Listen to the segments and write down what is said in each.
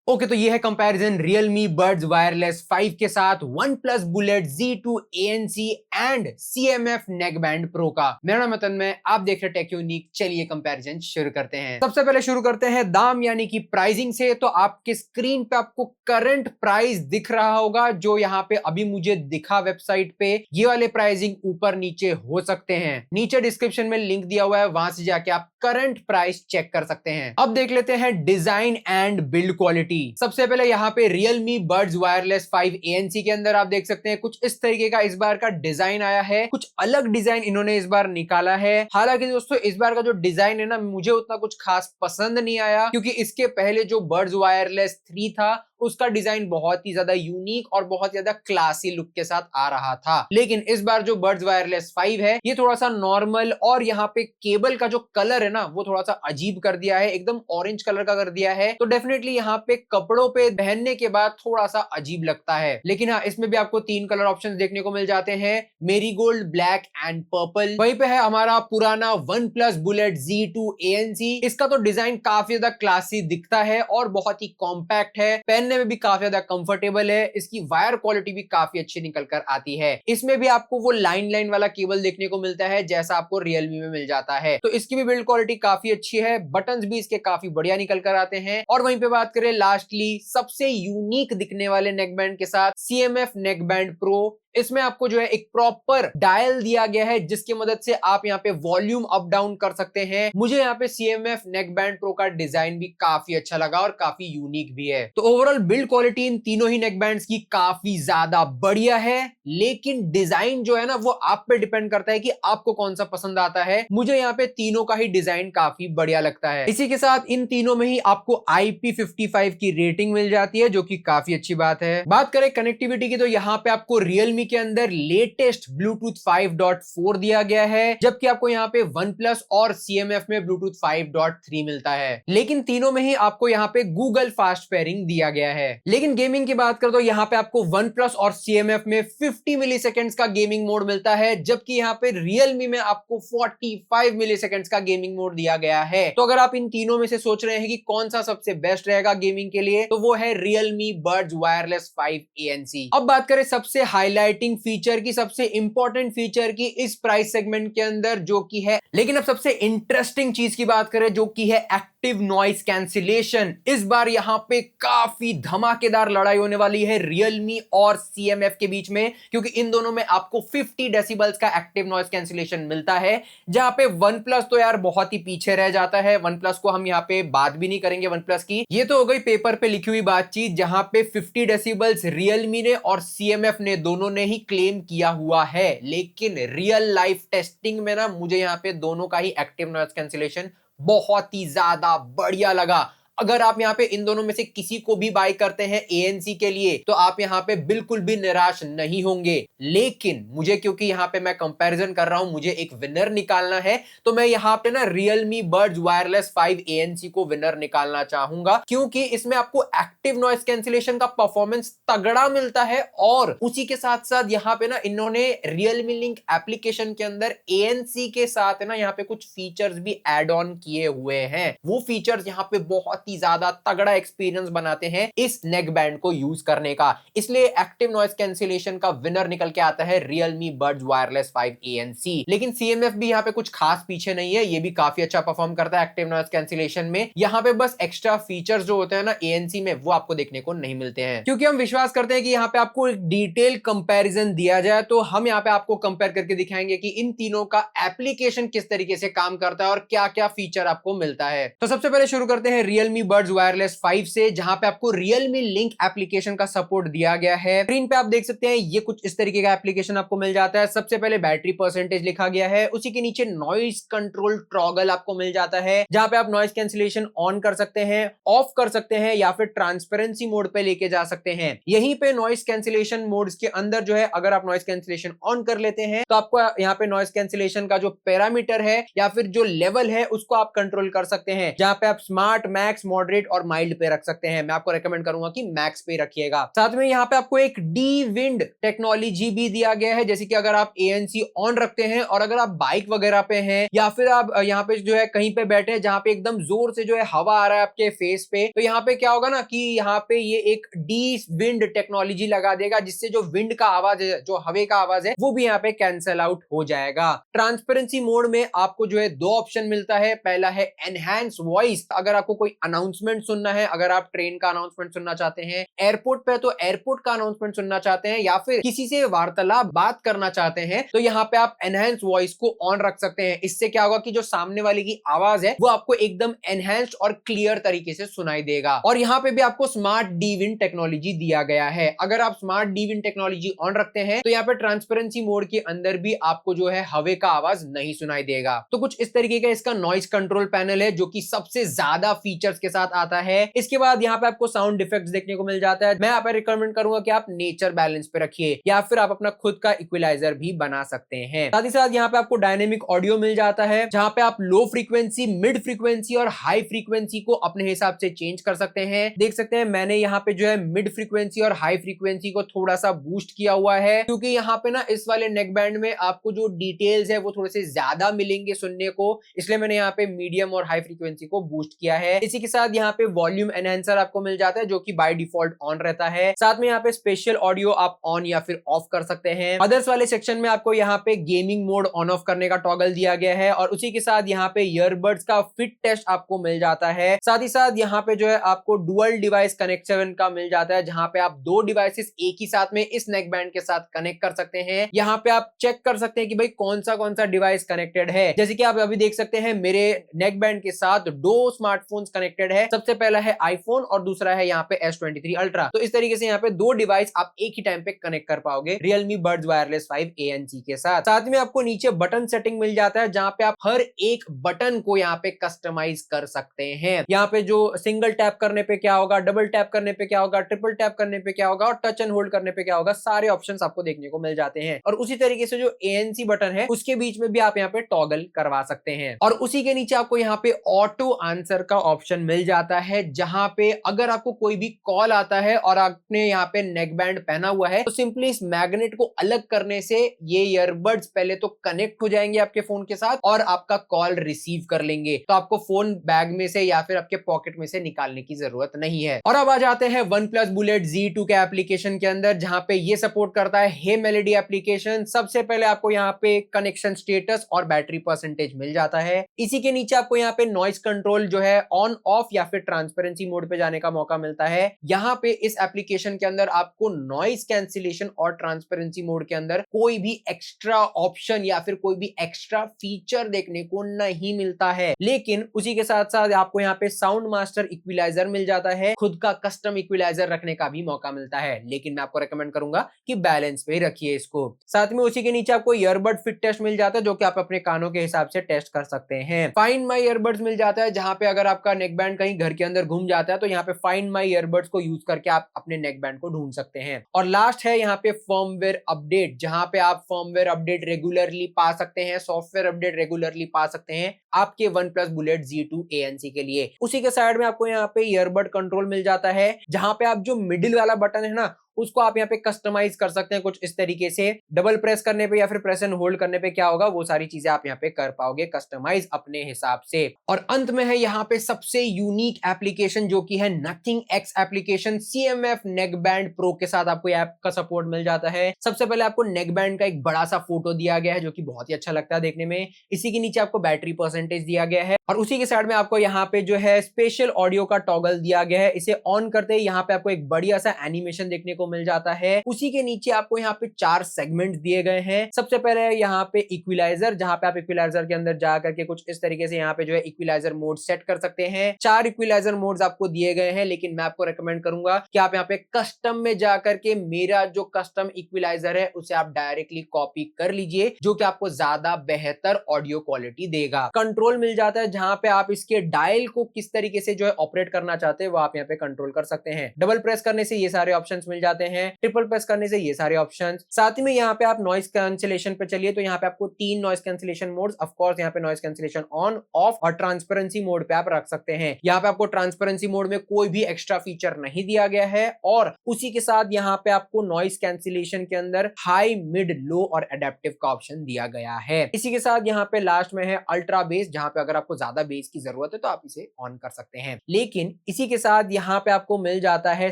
Okay, तो ये है कंपैरिजन Realme Buds Wireless 5 के साथ OnePlus Bullet Z2 ANC and CMF Neckband Pro का। मेरा नाम है तन्मय, आप देख रहे टेक यूनिक। चलिए कंपैरिजन शुरू करते हैं। सबसे पहले शुरू करते हैं दाम यानी कि प्राइसिंग से। तो आपके स्क्रीन पे आपको करंट प्राइस दिख रहा होगा, जो यहाँ पे अभी मुझे दिखा वेबसाइट पे। ये वाले प्राइसिंग ऊपर नीचे हो सकते हैं, नीचे डिस्क्रिप्शन में लिंक दिया हुआ है, वहां से जाके आप करंट प्राइस चेक कर सकते हैं। अब देख लेते हैं डिजाइन एंड बिल्ड क्वालिटी। सबसे पहले यहाँ पे Realme Buds Wireless 5 ANC के अंदर आप देख सकते हैं कुछ इस तरीके का इस बार का डिजाइन आया है। कुछ अलग डिजाइन इन्होंने इस बार निकाला है। हालांकि दोस्तों इस बार का जो डिजाइन है ना, मुझे उतना कुछ खास पसंद नहीं आया, क्योंकि इसके पहले जो Buds Wireless 3 था उसका डिजाइन बहुत ही ज्यादा यूनिक और बहुत ज्यादा क्लासी लुक के साथ आ रहा था। लेकिन इस बार जो Buds Wireless 5 है ये थोड़ा सा नॉर्मल, और यहाँ पे केबल का जो कलर है ना वो थोड़ा सा अजीब कर दिया है, एकदम ऑरेंज कलर का कर दिया है। तो डेफिनेटली यहाँ पे कपड़ों पे पहनने के बाद थोड़ा सा अजीब लगता है। लेकिन हाँ, इसमें भी आपको 3 कलर ऑप्शंस देखने को मिल जाते हैं, मेरीगोल्ड, ब्लैक एंड पर्पल। वहीं पे है हमारा पुराना OnePlus Bullet Z2 ANC। इसका तो डिजाइन काफी ज्यादा क्लासी दिखता है और बहुत ही कॉम्पैक्ट है, पहनने में भी काफी ज्यादा कंफर्टेबल है। इसकी वायर क्वालिटी भी काफी अच्छी निकल कर आती है। इसमें भी आपको वो लाइन लाइन वाला केबल देखने को मिलता है जैसा आपको Realme में मिल जाता है। तो इसकी भी बिल्ड क्वालिटी काफी अच्छी है, बटन्स भी इसके काफी बढ़िया निकल कर आते हैं। और वहीं पे बात करें लास्टली सबसे यूनिक दिखने वाले नेकबैंड के साथ, CMF नेकबैंड प्रो। इसमें आपको जो है एक प्रॉपर डायल दिया गया है, जिसकी मदद से आप यहाँ पे वॉल्यूम अप डाउन कर सकते हैं। मुझे यहाँ पे CMF नेकबैंड प्रो का डिजाइन भी काफी अच्छा लगा और काफी यूनिक भी है। तो ओवरऑल बिल्ड क्वालिटी इन तीनों ही नेकबैंड्स की काफी ज्यादा बढ़िया है, लेकिन डिजाइन जो है ना वो आप पे डिपेंड करता है कि आपको कौन सा पसंद आता है। मुझे यहाँ पे तीनों का ही डिजाइन काफी बढ़िया लगता है। इसी के साथ इन तीनों में ही आपको IP55 की रेटिंग मिल जाती है, जो कि काफी अच्छी बात है। बात करें कनेक्टिविटी की, तो यहाँ पे आपको Realme के अंदर लेटेस्ट Bluetooth 5.4 दिया गया है, जबकि आपको यहाँ पे OnePlus और CMF में Bluetooth 5.3 मिलता है। लेकिन तीनों में ही आपको यहाँ पे Google फास्ट पेयरिंग दिया गया है। लेकिन गेमिंग की बात करें तो यहाँ पे आपको OnePlus और CMF में 50 मिली सेकेंड्स का गेमिंग मोड मिलता है, जबकि यहाँ पे Realme में आपको 45 मिली सेकेंड्स का गेमिंग मोड दिया गया है। तो अगर आप इन तीनों में से सोच रहे हैं कि कौन सा सबसे बेस्ट रहेगा गेमिंग के लिए, तो वो है Realme Buds Wireless 5 ANC। अब बात करें सबसे हाईलाइटिंग फीचर की, सबसे इंपॉर्टेंट फीचर की इस प्राइस सेगमेंट के अंदर, जो की है, लेकिन अब सबसे इंटरेस्टिंग चीज की बात करें जो की है एक्टिव नॉइस कैंसिलेशन। इस बार यहाँ पे काफी धमाकेदार लड़ाई होने वाली है Realme और CMF के बीच में, क्योंकि इन दोनों में आपको 50 डेसिबल्स का एक्टिव नॉइस कैंसिलेशन मिलता है, जहां पे OnePlus तो यार बहुत ही पीछे रह जाता है। OnePlus को हम यहाँ पे बात भी नहीं करेंगे OnePlus की, ये तो हो गई पेपर पे लिखी हुई बातचीत, जहां पे 50 डेसिबल्स Realme ने और CMF ने दोनों ने ही क्लेम किया हुआ है। लेकिन रियल लाइफ टेस्टिंग में ना मुझे यहाँ पे दोनों का ही एक्टिव नॉइस कैंसिलेशन बहुत ही ज्यादा बढ़िया लगा। अगर आप यहाँ पे इन दोनों में से किसी को भी बाय करते हैं ANC के लिए, तो आप यहाँ पे बिल्कुल भी निराश नहीं होंगे। लेकिन मुझे, क्योंकि यहाँ पे मैं कंपैरिजन कर रहा हूं, मुझे एक विनर निकालना है, तो मैं यहाँ पे ना Realme Buds Wireless 5 ANC को विनर निकालना चाहूंगा, क्योंकि इसमें आपको एक्टिव नॉइस कैंसिलेशन का परफॉर्मेंस तगड़ा मिलता है। और उसी के साथ साथ यहाँ पे ना इन्होंने Realme Link एप्लीकेशन के अंदर ANC के साथ है ना यहाँ पे कुछ फीचर्स भी एड ऑन किए हुए हैं। वो फीचर्स यहाँ पे बहुत ज्यादा तगड़ा एक्सपीरियंस बनाते हैं इस नेक बैंड को यूज करने का। इसलिए एक्टिव नॉइस कैंसिलेशन का विनर निकल के आता है Realme Buds Wireless 5 ANC। लेकिन CMF भी यहाँ पे कुछ खास पीछे नहीं है, ये भी काफी अच्छा परफॉर्म करता है एक्टिव नॉइस कैंसिलेशन में। यहाँ पे बस एक्स्ट्रा फीचर्स जो होते हैं ना ANC में, वो आपको देखने को नहीं मिलते हैं, क्योंकि हम विश्वास करते हैं कि यहाँ पे आपको एक डिटेल कंपैरिजन दिया जाए, तो हम यहाँ पे आपको कंपेयर करके दिखाएंगे कि इन तीनों का एप्लीकेशन किस तरीके से काम करता है और क्या क्या फीचर आपको मिलता है। तो सबसे पहले शुरू करते हैं Realme Buds Wireless 5 से, जहां पे आपको Realme Link एप्लीकेशन का सपोर्ट दिया गया है। स्क्रीन पे आप देख सकते हैं ये कुछ इस तरीके का एप्लीकेशन आपको मिल जाता है। सबसे पहले बैटरी परसेंटेज लिखा गया है, उसी के नीचे नॉइस कंट्रोल टॉगल आपको मिल जाता है, जहां पे आप नॉइस कैंसिलेशन ऑन कर सकते हैं, ऑफ कर सकते हैं, या फिर ट्रांसपेरेंसी मोड पे लेके जा सकते हैं। यहीं पे नॉइस कैंसिलेशन मोड्स के अंदर जो है, अगर आप नॉइस कैंसिलेशन ऑन कर लेते हैं तो आपको यहाँ पे नॉइस कैंसिलेशन का जो पैरामीटर है या फिर जो लेवल है उसको आप कंट्रोल कर सकते हैं, जहां पे आप स्मार्ट, मैक्स, मॉडरेट और माइल्ड पे रख सकते हैं। मैं आपको रेकमेंड करूंगा कि मैक्स पे रखिएगा। साथ में यहाँ पे आपको एक डी विंड टेक्नोलॉजी भी दिया गया है, जैसे कि अगर आप ANC ऑन रखते हैं और अगर आप बाइक वगैरह पे हैं या फिर आप यहाँ पे जो है कहीं पे बैठे हैं जहाँ पे एकदम जोर से जो है हवा आ रहा है आपके फेस पे, तो यहाँ पे क्या होगा ना कि यहाँ पे ये एक डी विंड टेक्नोलॉजी लगा देगा, जिससे जो विंड का आवाज है, जो हवा का आवाज है, वो भी यहाँ पे कैंसल आउट हो जाएगा। ट्रांसपेरेंसी मोड में आपको जो है दो ऑप्शन मिलता है। पहला है एनहांस वॉइस, अगर आपको कोई अनाउंसमेंट सुनना है, अगर आप ट्रेन का अनाउंसमेंट सुनना चाहते हैं, एयरपोर्ट पे तो एयरपोर्ट का अनाउंसमेंट सुनना चाहते हैं, या फिर किसी से वार्तालाप बात करना चाहते हैं, तो यहाँ पे आप एनहांस वॉइस को ऑन रख सकते हैं। इससे क्या होगा कि जो सामने वाले की आवाज है वो आपको एकदम एनहांस्ड और क्लियर तरीके से सुनाई देगा। और यहाँ पे भी आपको स्मार्ट डी विंड टेक्नोलॉजी दिया गया है। अगर आप smart D wind technology on रखते हैं तो यहाँ पे ट्रांसपेरेंसी मोड के अंदर भी आपको जो है हवा का आवाज नहीं सुनाई देगा। तो कुछ इस तरीके का इसका नॉइस कंट्रोल पैनल है, जो कि सबसे ज्यादा फीचर्स के साथ आता है। इसके बाद यहाँ पे आपको साउंड इफेक्ट्स देखने को मिल जाता है। मैं यहाँ पे रिकमेंड करूंगा कि आप नेचर बैलेंस पे रखिए, या फिर आप अपना खुद का इक्विलाइजर भी बना सकते हैं। साथ ही साथ यहाँ पे आपको डायनेमिक ऑडियो मिल जाता है, जहां पे आप लो फ्रीक्वेंसी, मिड फ्रीक्वेंसी और हाई फ्रीक्वेंसी को अपने हिसाब से चेंज कर सकते हैं। देख सकते हैं मैंने यहाँ पे जो है मिड फ्रीक्वेंसी और हाई फ्रीक्वेंसी को थोड़ा सा बूस्ट किया हुआ है, क्योंकि यहाँ पे ना इस वाले नेक बैंड में आपको जो डिटेल्स है वो थोड़े से ज्यादा मिलेंगे सुनने को, इसलिए मैंने यहाँ पे मीडियम और हाई फ्रीक्वेंसी को बूस्ट किया है। इसी के साथ यहाँ पे वॉल्यूम एनहांसर आपको मिल जाता है, जो कि बाय डिफॉल्ट ऑन रहता है। साथ में यहाँ पे स्पेशल ऑडियो आप ऑन या फिर ऑफ कर सकते हैं। अदर्स वाले सेक्शन में आपको यहाँ पे गेमिंग मोड ऑन ऑफ करने का टॉगल दिया गया है, और उसी के साथ यहाँ पे ईयरबड्स का फिट टेस्ट आपको मिल जाता है। साथ ही साथ यहाँ पे जो है आपको डुअल डिवाइस कनेक्शन का मिल जाता है, जहां पे आप दो डिवाइसेस एक ही साथ में इस नेक बैंड के साथ कनेक्ट कर सकते हैं। यहाँ पे आप चेक कर सकते हैं कि भाई कौन सा डिवाइस कनेक्टेड है। जैसे कि आप अभी देख सकते हैं मेरे नेक बैंड के साथ दो स्मार्टफोन्स कनेक्टेड है। सबसे पहला है आईफोन और दूसरा है यहाँ पे S23 अल्ट्रा। तो इस तरीके से यहाँ पे दो डिवाइस आप एक ही टाइम पे कनेक्ट कर पाओगे Realme Buds Wireless 5 ANC के साथ। साथ में आपको नीचे बटन सेटिंग मिल जाता है, जहां पे आप हर एक बटन को यहाँ पे कस्टमाइज कर सकते हैं। यहाँ पे जो सिंगल टैप करने पे क्या होगा, डबल टैप करने पे क्या होगा, ट्रिपल टैप करने पे क्या होगा और टच एंड होल्ड करने पे क्या होगा, सारे ऑप्शंस आपको देखने को मिल जाते हैं। और उसी तरीके से जो ANC बटन है उसके बीच में भी आप यहाँ पे टॉगल करवा सकते हैं। और उसी के नीचे आपको यहाँ पे ऑटो आंसर का ऑप्शन मिल जाता है, जहां पे अगर आपको कोई भी कॉल आता है और आपने यहाँ पे नेक बैंड पहना हुआ है, तो सिंपली इस मैग्नेट को अलग करने से ये ईयरबड्स पहले तो कनेक्ट हो जाएंगे आपके फोन के साथ और आपका कॉल रिसीव कर लेंगे। तो आपको फोन बैग में से या फिर आपके पॉकेट में से निकालने की जरूरत नहीं है। और अब आ जाते हैं OnePlus Bullet Z2 के एप्लीकेशन के अंदर, जहां पे ये सपोर्ट करता है हे मेलोडी एप्लीकेशन। सबसे पहले आपको यहाँ पे कनेक्शन स्टेटस और बैटरी परसेंटेज मिल जाता है। इसी के नीचे आपको यहाँ पे नॉइस कंट्रोल जो है ऑन ऑफ या फिर ट्रांसपेरेंसी मोड पे जाने का मौका मिलता है। यहाँ पे इस एप्लीकेशन के अंदर आपको नॉइस कैंसिलेशन और ट्रांसपेरेंसी मोड के अंदर कोई भी एक्स्ट्रा ऑप्शन या फिर कोई भी एक्स्ट्रा फीचर देखने को नहीं मिलता है, लेकिन उसी के साथ साथ आपको यहाँ पे साउंड मास्टर इक्विलाइजर मिल जाता है। खुद का कस्टम इक्विलाइजर रखने का भी मौका मिलता है, लेकिन मैं आपको रेकमेंड करूंगा कि बैलेंस पे ही रखिए इसको। साथ में उसी के नीचे आपको ईयरबड फिट टेस्ट मिल जाता है, जो कि आप अपने कानों के हिसाब से टेस्ट कर सकते हैं। फाइंड माई ईयरबड्स मिल जाता है, जहां पे अगर आपका नेक बैंड कहीं घर के अंदर घूम जाता है तो यहाँ पे फाइंड माई ईयरबड्स को यूज करके आप अपने नेक बैंड को ढूंढ सकते हैं। और लास्ट है यहाँ पे फर्मवेयर अपडेट, जहां पे आप फर्मवेयर अपडेट रेगुलरली पा सकते हैं, सॉफ्टवेयर अपडेट रेगुलरली पा सकते हैं आपके OnePlus Bullet Z2 ANC के लिए। उसी के साइड में आपको यहाँ पे ईयरबड कंट्रोल मिल जाता है, जहां पे आप जो मिडिल वाला बटन है ना उसको आप यहाँ पे कस्टमाइज कर सकते हैं कुछ इस तरीके से। डबल प्रेस करने पे या फिर प्रेस एंड होल्ड करने पे क्या होगा, वो सारी चीजें आप यहाँ पे कर पाओगे कस्टमाइज अपने हिसाब से। और अंत में है यहाँ पे सबसे यूनिक एप्लीकेशन, जो कि है Nothing X application. CMF neck band pro के साथ आपको ऐप का सपोर्ट मिल जाता है। सबसे पहले आपको नेक बैंड का एक बड़ा सा फोटो दिया गया है, जो कि बहुत ही अच्छा लगता है देखने में। इसी के नीचे आपको बैटरी परसेंटेज दिया गया है, और उसी के साइड में आपको यहाँ पे जो है स्पेशल ऑडियो का टॉगल दिया गया है। इसे ऑन करते ही यहाँ पे आपको एक बढ़िया सा एनिमेशन देखने को मिल जाता है। उसी के नीचे आपको यहाँ पे 4 सेगमेंट दिए गए हैं। सबसे पहले यहाँ पे इक्विलाइजर, जहां पे आप इक्विलाइजर के अंदर जा करके कुछ इस तरीके से यहाँ पे जो है इक्विलाइजर मोड सेट कर सकते हैं। 4 इक्विलाइजर मोड्स आपको दिए गए हैं, लेकिन मैं आपको रेकमेंड करूंगा कि आप यहाँ पे कस्टम में जा करके मेरा जो कस्टम इक्विलाइजर है उसे आप डायरेक्टली कॉपी कर लीजिए, जो कि आपको ज्यादा बेहतर ऑडियो क्वालिटी देगा। कंट्रोल मिल जाता है, जहां पे आप इसके डायल को किस तरीके से जो है ऑपरेट करना चाहते हैं वो आप यहाँ पे कंट्रोल कर सकते हैं। डबल प्रेस करने से ये सारे ऑप्शंस मिल जाते जाते हैं। ट्रिपल प्रेस करने से ये सारे ऑप्शंस। साथ ही में यहाँ पे आप नॉइस कैंसिलेशन पे चलिए तो यहाँ पे आपको 3 noise cancellation modes, of course यहाँ पे नॉइस कैंसिलेशन ऑन, ऑफ और ट्रांसपेरेंसी मोड पे आप रख सकते हैं। यहाँ पे आपको ट्रांसपेरेंसी मोड में कोई भी एक्स्ट्रा फीचर नहीं दिया गया है और उसी के साथ यहाँ पे आपको नॉइस कैंसिलेशन के अंदर हाई, मिड, लो और एडेप्टिव का ऑप्शन दिया गया है। इसी के साथ यहाँ पे लास्ट में है अल्ट्रा बेस, जहाँ पे अगर आपको ज्यादा बेस की जरूरत है तो आप इसे ऑन कर सकते हैं। लेकिन इसी के साथ यहाँ पे आपको मिल जाता है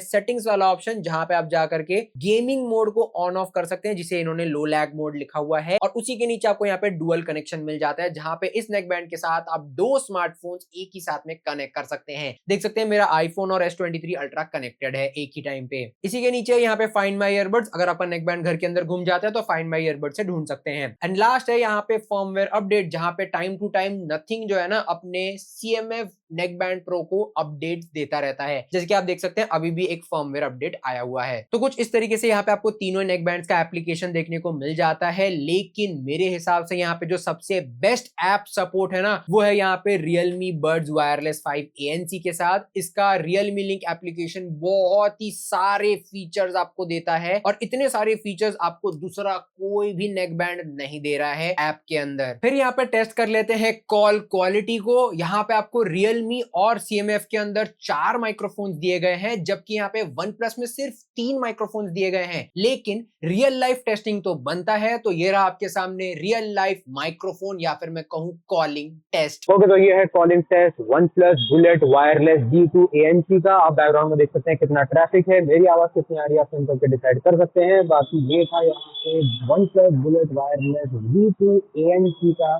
सेटिंग्स वाला ऑप्शन, जहाँ पे आप जाकर के गेमिंग मोड को ऑन ऑफ कर सकते हैं, जिसे इन्होंने लो लैग मोड लिखा हुआ है। और उसी के नीचे आपको यहाँ पे डुअल कनेक्शन मिल जाता है, जहाँ पे इस नेकबैंड के साथ आप 2 स्मार्टफोन्स एक ही साथ में कनेक्ट कर सकते हैं। देख सकते हैं मेरा आईफोन और S23 अल्ट्रा कनेक्टेड है एक ही टाइम पे। इसी के नीचे यहाँ पे फाइंड माई ईयरबड्स, अगर आपका नेकबैंड घर के अंदर घूम जाता है तो फाइंड माई ईयरबड से ढूंढ सकते हैं। एंड लास्ट है यहाँ पे फर्मवेयर अपडेट, जहाँ पे टाइम टू टाइम नथिंग जो है ना अपने CMF नेकबैंड प्रो को अपडेट देता रहता है। जैसे कि आप देख सकते हैं अभी भी एक फर्मवेयर अपडेट आया हुआ है। तो कुछ इस तरीके से यहाँ पे आपको तीनों नेकबैंड्स का एप्लीकेशन देखने को मिल जाता है। लेकिन मेरे हिसाब से यहाँ पे जो सबसे बेस्ट ऐप सपोर्ट है ना, वो है यहाँ पे Realme Buds Wireless 5 ANC के साथ। इसका Realme Link एप्लीकेशन बहुत ही सारे फीचर्स आपको देता है और इतने सारे फीचर्स आपको दूसरा कोई भी नेकबैंड नहीं दे रहा है ऐप के अंदर। फिर यहाँ पे टेस्ट कर लेते हैं कॉल क्वालिटी को। यहाँ पे आपको Realme और CMF के अंदर 4 माइक्रोफोन्स दिए गए हैं, जबकि यहाँ पे OnePlus में सिर्फ 3 माइक्रोफोन्स दिए गए हैं। लेकिन रियल लाइफ टेस्टिंग तो बनता है, तो ये रहा आपके सामने रियल लाइफ माइक्रोफोन या फिर मैं कहूँ कॉलिंग टेस्ट। ओके, तो ये है calling test OnePlus Bullet Wireless G2 ANC का। आप बैकग्राउंड में देख सकते हैं कितना ट्रैफिक है, मेरी आवाज कितनी आ रही है आप सुन करके डिसाइड कर सकते हैं। बाकी ये था यहाँ पे OnePlus Bullet Wireless G2 ANC का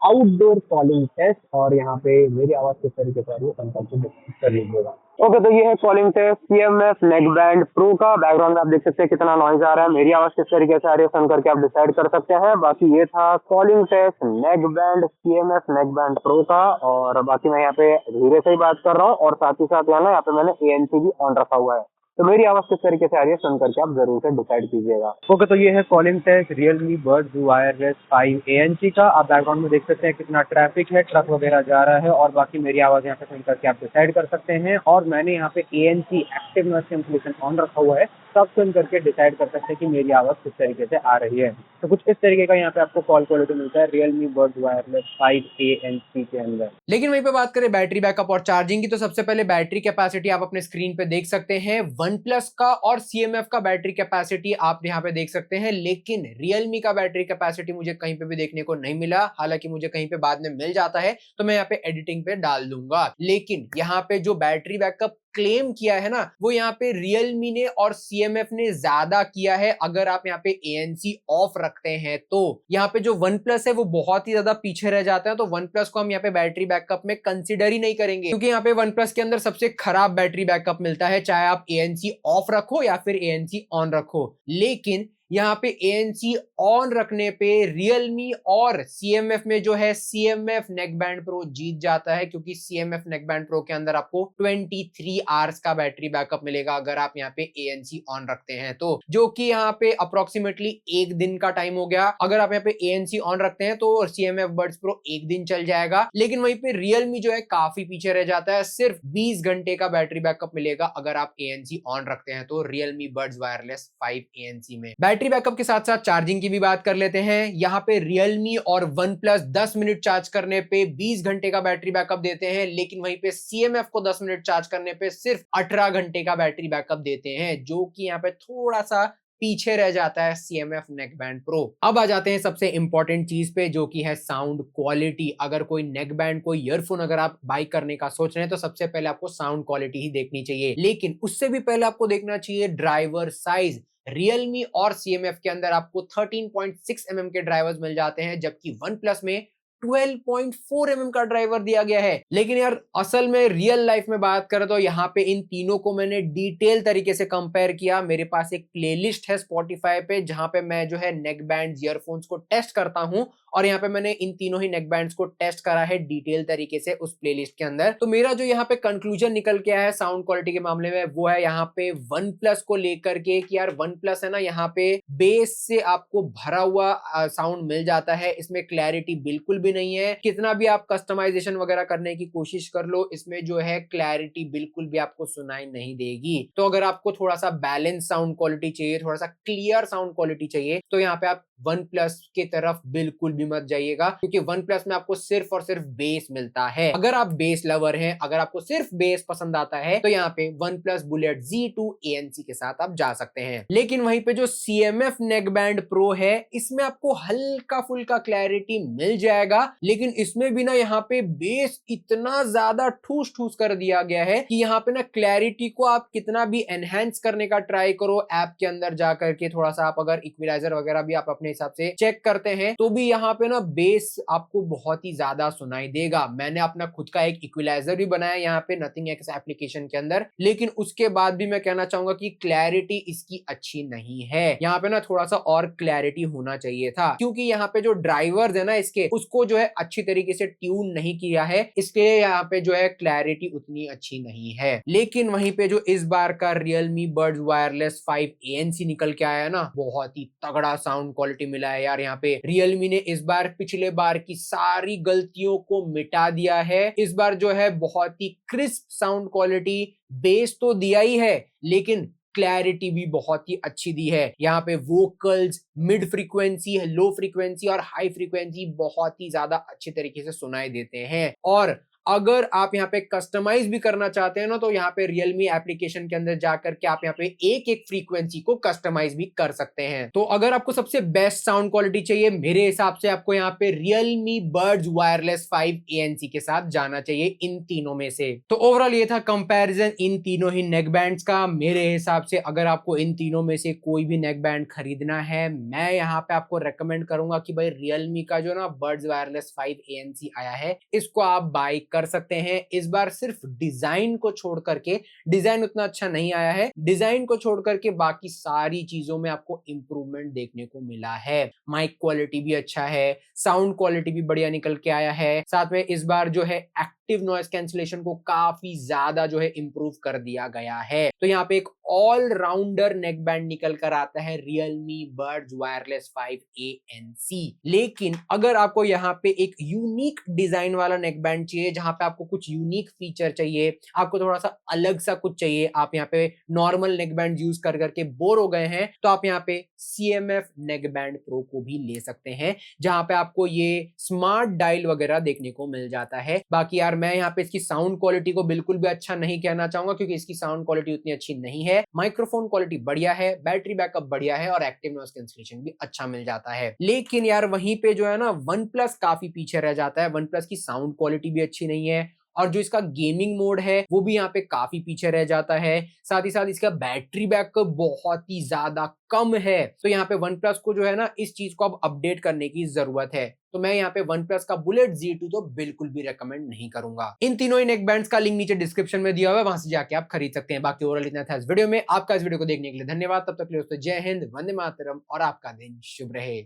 आउटडोर कॉलिंग टेस्ट, और यहाँ पे मेरी आवाज किस तरीके से आ रही है संपर्क कर लीजिएगा। ओके, तो ये है calling test CMF neckband pro का। बैकग्राउंड में आप देख सकते हैं कितना नॉइज आ रहा है, मेरी आवाज किस तरीके से आ रही है सुन करके आप डिसाइड कर सकते हैं। बाकी ये था calling test neckband CMF neckband pro का, और बाकी मैं यहाँ पे धीरे से ही बात कर रहा हूँ और साथ ही साथ यहाँ पे मैंने ANC भी ऑन रखा हुआ है। तो मेरी आवाज किस तरीके से आ रही है सुन करके आप जरूर से डिसाइड कीजिएगा। ओके, तो ये है calling test Realme Buds Wireless 5 ANC का। आप बैकग्राउंड में देख सकते हैं कितना ट्रैफिक है, ट्रक वगैरह जा रहा है, और बाकी मेरी आवाज यहाँ पे सुन करके आप डिसाइड कर सकते हैं। और मैंने यहाँ पे ANC active noise cancellation on रखा हुआ है, सब सुन करके डिसाइड कर सकते हैं कि मेरी आवाज किस तरीके से आ रही है। तो कुछ इस तरीके का यहाँ पे आपको कॉल क्वालिटी मिलता है Realme Buds Wireless 5 ANC के अंदर। लेकिन वहीं पे बात करें बैटरी बैकअप और चार्जिंग की, तो सबसे पहले बैटरी कैपेसिटी आप अपने स्क्रीन पे देख सकते हैं। OnePlus का और CMF का बैटरी कैपेसिटी आप यहाँ पे देख सकते हैं, लेकिन Realme का बैटरी कैपेसिटी मुझे कहीं पे भी देखने को नहीं मिला। हालांकि मुझे कहीं पे बाद में मिल जाता है तो मैं यहाँ पे एडिटिंग पे डाल दूंगा। लेकिन यहाँ पे जो बैटरी बैकअप क्लेम किया है ना, वो यहाँ पे Realme ने और CMF ने ज्यादा किया है। अगर आप यहाँ पे ANC ऑफ रखते हैं तो यहाँ पे जो OnePlus है वो बहुत ही ज्यादा पीछे रह जाता है। तो OnePlus को हम यहाँ पे बैटरी बैकअप में कंसीडर ही नहीं करेंगे, क्योंकि यहाँ पे OnePlus के अंदर सबसे खराब बैटरी बैकअप मिलता है, चाहे आप ANC ऑफ रखो या फिर ANC ऑन रखो। लेकिन यहाँ पे ANC ऑन रखने पे Realme और CMF में जो है CMF नेकबैंड प्रो जीत जाता है, क्योंकि CMF नेकबैंड प्रो के अंदर आपको 23 आवर्स का बैटरी बैकअप मिलेगा अगर आप यहाँ पे ANC ऑन रखते हैं तो, जो कि यहाँ पे अप्रोक्सीमेटली 1 दिन का टाइम हो गया। अगर आप यहाँ पे ANC ऑन रखते हैं तो CMF बड्स प्रो 1 दिन चल जाएगा। लेकिन वहीं पे Realme जो है काफी पीछे रह जाता है, सिर्फ 20 घंटे का बैटरी बैकअप मिलेगा अगर आप ANC ऑन रखते हैं तो Realme Buds Wireless 5 ANC में। बैटरी बैकअप के साथ साथ चार्जिंग की भी बात कर लेते हैं। यहाँ पे Realme और OnePlus 10 मिनट चार्ज करने पे 20 घंटे का बैटरी बैकअप देते हैं, लेकिन वहीं पे CMF को 10 मिनट चार्ज करने पे सिर्फ 18 घंटे का बैटरी बैकअप देते हैं, जो कि यहाँ पे थोड़ा सा पीछे रह जाता है CMF नेकबैंड प्रो। अब आ जाते हैं सबसे इंपॉर्टेंट चीज पे, जो कि है साउंड क्वालिटी। अगर कोई नेकबैंड, कोई ईयरफोन अगर आप बाई करने का सोच रहे हैं तो सबसे पहले आपको साउंड क्वालिटी ही देखनी चाहिए, लेकिन उससे भी पहले आपको देखना चाहिए ड्राइवर साइज। Realme और CMF के अंदर आपको 13.6 mm के ड्राइवर्स मिल जाते हैं, जबकि OnePlus में 12.4 mm का ड्राइवर दिया गया है। लेकिन यार असल में रियल लाइफ में बात करें तो यहाँ पे इन तीनों को मैंने डिटेल तरीके से कंपेयर किया। मेरे पास एक प्लेलिस्ट है Spotify पे, जहां पे मैं जो है नेक बैंड ईयरफोन्स को टेस्ट करता हूं और यहाँ पे मैंने इन तीनों ही नेक बैंड्स को टेस्ट करा है डिटेल तरीके से उस प्लेलिस्ट के अंदर। तो मेरा जो यहाँ पे कंक्लूजन निकल के आया है साउंड क्वालिटी के मामले में वो है यहाँ पे वन प्लस को लेकर के कि यार वन प्लस है ना, यहाँ पे बेस से आपको भरा हुआ साउंड मिल जाता है, इसमें क्लैरिटी बिल्कुल भी नहीं है। कितना भी आप कस्टमाइजेशन वगैरह करने की कोशिश कर लो, इसमें जो है क्लैरिटी बिल्कुल भी आपको सुनाई नहीं देगी। तो अगर आपको थोड़ा सा बैलेंस साउंड क्वालिटी चाहिए, थोड़ा सा क्लियर साउंड क्वालिटी चाहिए, तो यहाँ पे आप वन प्लस की तरफ बिल्कुल भी मत जाइएगा, क्योंकि वन प्लस में आपको सिर्फ और सिर्फ बेस मिलता है। अगर आप बेस लवर हैं, अगर आपको सिर्फ बेस पसंद आता है, तो यहाँ पे one plus bullet Z2 ANC के साथ आप जा सकते हैं। लेकिन वहीं पे जो CMF नेकबैंड प्रो है, इसमें आपको हल्का फुल्का क्लैरिटी मिल जाएगा, लेकिन इसमें भी ना यहाँ पे बेस इतना ज्यादा ठूस ठूस कर दिया गया है कि यहाँ पे ना क्लैरिटी को आप कितना भी एनहेंस करने का ट्राई करो ऐप के अंदर जाकर के, थोड़ा सा आप अगर इक्विलाइजर वगैरह भी आप अपने हिसाब से चेक करते हैं, तो भी यहाँ पे ना बेस आपको बहुत ही ज्यादा सुनाई देगा। मैंने अपना खुद का एक इक्विलाइजर भी बनाया यहाँ पे नथिंग एक्स एप्लीकेशन के अंदर, लेकिन उसके बाद भी मैं कहना चाहूंगा कि क्लैरिटी इसकी अच्छी नहीं है। यहाँ पे ना थोड़ा सा और क्लैरिटी होना चाहिए था, क्योंकि यहाँ पे जो ड्राइवर्स है ना इसके, उसको जो है अच्छी तरीके से ट्यून नहीं किया है, इसलिए यहाँ पे जो है क्लैरिटी उतनी अच्छी नहीं है। लेकिन वहीं पे जो इस बार का Realme Buds Wireless 5 ANC निकल के आया है ना, बहुत ही तगड़ा साउंड क्वालिटी मिला है यार। यहाँ पे Realme ने इस बार पिछले बार की सारी गलतियों को मिटा दिया है। इस बार जो है बहुत ही क्रिस्प साउंड क्वालिटी, बेस तो दिया ही है, लेकिन क्लैरिटी भी बहुत ही अच्छी दी है। यहाँ पे vocals, mid frequency, low frequency और हाई फ्रीक्वेंसी बहुत ही ज्यादा अच्छे तरीके से सुनाई देते हैं। और अगर आप यहाँ पे कस्टमाइज भी करना चाहते हैं ना, तो यहाँ पे Realme एप्लीकेशन के अंदर जाकर के आप यहाँ पे एक एक फ्रीक्वेंसी को कस्टमाइज भी कर सकते हैं। तो अगर आपको सबसे बेस्ट साउंड क्वालिटी चाहिए, मेरे हिसाब से आपको यहाँ पे Realme Buds Wireless 5 ANC के साथ जाना चाहिए इन तीनों में से। तो ओवरऑल ये था कंपैरिजन इन तीनों ही नेक बैंड्स का। मेरे हिसाब से अगर आपको इन तीनों में से कोई भी नेक बैंड खरीदना है, मैं यहाँ पे आपको रेकमेंड करूंगा कि भाई Realme का जो ना Buds Wireless 5 ANC आया है, इसको आप बाय कर सकते हैं। इस बार सिर्फ डिजाइन को छोड़ करके, डिजाइन उतना अच्छा नहीं आया है, डिजाइन को छोड़ करके बाकी सारी चीजों में आपको इंप्रूवमेंट देखने को मिला है। माइक क्वालिटी भी अच्छा है, साउंड क्वालिटी भी बढ़िया निकल के आया है, साथ में इस बार जो है एक्टिव नॉइस कैंसिलेशन को काफी ज्यादा जो है इंप्रूव कर दिया गया है। तो यहाँ पे एक ऑलराउंडर नेक बैंड निकल कर आता है Realme Buds Wireless 5 ANC। लेकिन अगर आपको यहाँ पे एक यूनिक डिजाइन वाला नेक बैंड चाहिए, जहां पे आपको कुछ यूनिक फीचर चाहिए, आपको थोड़ा सा अलग सा कुछ चाहिए, आप यहाँ पे नॉर्मल नेक बैंड यूज कर करके बोर हो गए हैं, तो आप यहाँ पे CMF नेक बैंड प्रो को भी ले सकते हैं, जहां पे आपको ये स्मार्ट डायल वगैरह देखने को मिल जाता है। बाकी यार मैं यहाँ पे इसकी साउंड क्वालिटी को बिल्कुल भी अच्छा नहीं कहना चाहूंगा, क्योंकि इसकी साउंड क्वालिटी उतनी अच्छी नहीं है। माइक्रोफोन क्वालिटी बढ़िया है, बैटरी बैकअप बढ़िया है और एक्टिव नॉइस कैंसिलेशन भी अच्छा मिल जाता है। लेकिन यार वहीं पे जो है ना वन प्लस काफी पीछे रह जाता है। वन प्लस की साउंड क्वालिटी भी अच्छी नहीं है, और जो इसका गेमिंग मोड है वो भी यहाँ पे काफी पीछे रह जाता है। साथ ही साथ इसका बैटरी बैकअप बहुत ही ज्यादा कम है। तो यहाँ पे वन प्लस को जो है ना, इस चीज को अब अपडेट करने की जरूरत है। तो मैं यहाँ पे वन प्लस का बुलेट Z2 तो बिल्कुल भी रेकमेंड नहीं करूंगा। इन तीनों ही नेक बैंड्स का लिंक नीचे डिस्क्रिप्शन में दिया हुआ है, वहां से जाके आप खरीद सकते हैं। बाकी ओवरऑल इतना था इस वीडियो में। आपका इस वीडियो को देखने के लिए धन्यवाद। तब तक के लिए दोस्तों जय हिंद, वंदे मातरम और आपका दिन शुभ रहे।